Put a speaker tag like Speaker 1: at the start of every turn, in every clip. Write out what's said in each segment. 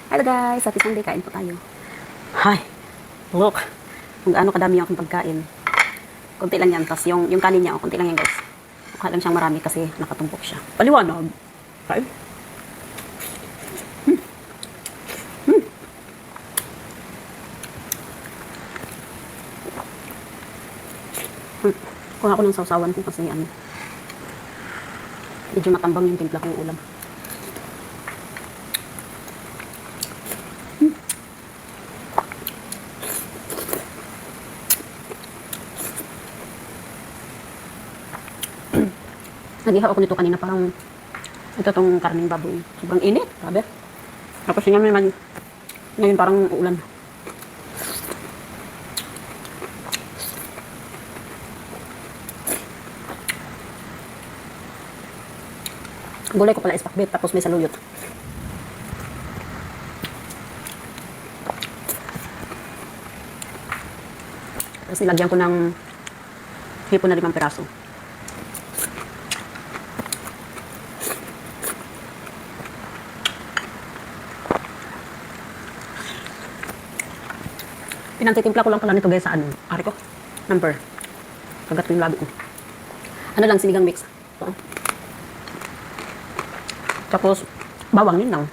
Speaker 1: Hello guys, happy Sunday, kain po tayo. Hi, look, kung gaano kadami yung aking pagkain. Kunti lang yan, tapos yung kanin niya, kunti lang yan guys. Mukha lang siyang marami kasi nakatumpok siya. Paliwanag. Kain. Kuha ako ng sausawan ko kasi medyo matambang yung timpla kong ulam. Nagihaw ako nito kanina, parang ito tong karning baboy. Sobrang init, grabe. Tapos yun naman, ngayon parang ulan. Gulay ko pala is pakbet, tapos may saluyot. Tapos nilagyan ko ng hipon na 5 piraso. Pinantitimpla ko lang pala nito guys sa ari ko, number. Kagat ko yung labi ko. Ano lang, sinigang mix. So, tapos, bawang yun lang.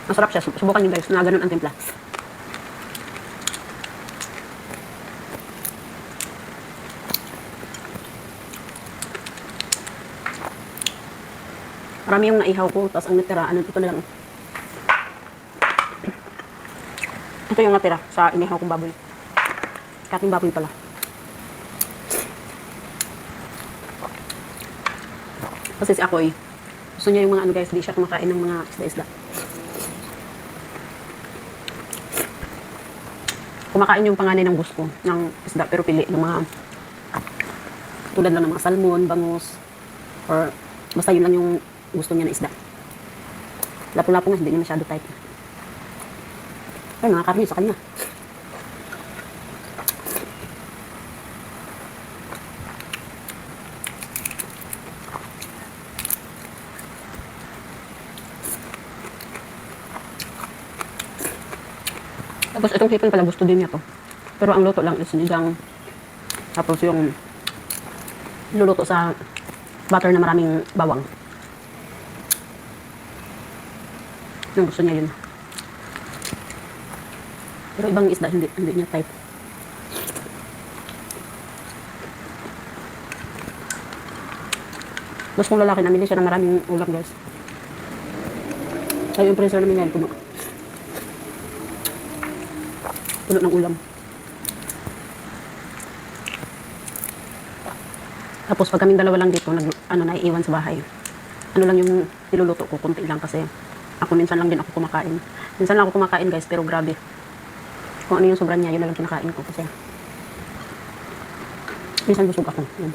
Speaker 1: Masarap siya. Subukan nyo guys, na ganun ang timpla. Marami yung naihaw ko, tapos ang natira, ito na lang. Ito yung natira sa inihaw kong baboy. Kating baboy pala. Kasi si Akoy, gusto niya yung mga guys, di siya kumakain ng mga isda-isda. Kumakain yung panganay ng gusto ng isda, pero pili ng mga tulad lang ng mga salmon, bangus, or basta yun lang yung gusto niya na isda. Lapu-lapu nga, hindi niya masyado type. Ay, mga karne sa kanya. Tapos itong hipon pala gusto din niya to. Pero ang luto lang is sinigang. Tapos yung luluto sa butter na maraming bawang. Yung gusto niya yun. Pero ibang isda hindi niya type. Mas kung lalaki, namili siya ng maraming ulam guys. Kaya yung freezer namin yan, puno. Puno ng ulam. Tapos pag kaming dalawa lang dito, naiiwan sa bahay. Ano lang yung niluluto ko, kunti lang kasi ako minsan lang din ako kumakain. Minsan lang ako kumakain guys, pero grabe. Kung ano yung sobra niya, yun na lang kinakain ko kasi minsan busog ako. Yun.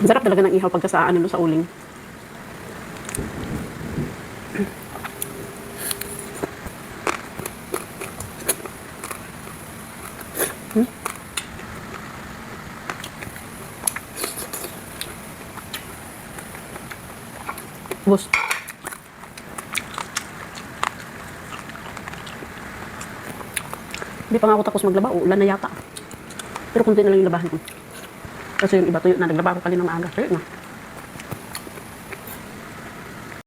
Speaker 1: Ang sarap talaga ng ihaw pagka sa sa uling. Bus. Hindi pa nga ako tapos maglaba. Ulan na yata. Pero kunti na lang yung labahan ko. Kasi yung iba tuyo na naglaba ako kanina maaga. Sure na.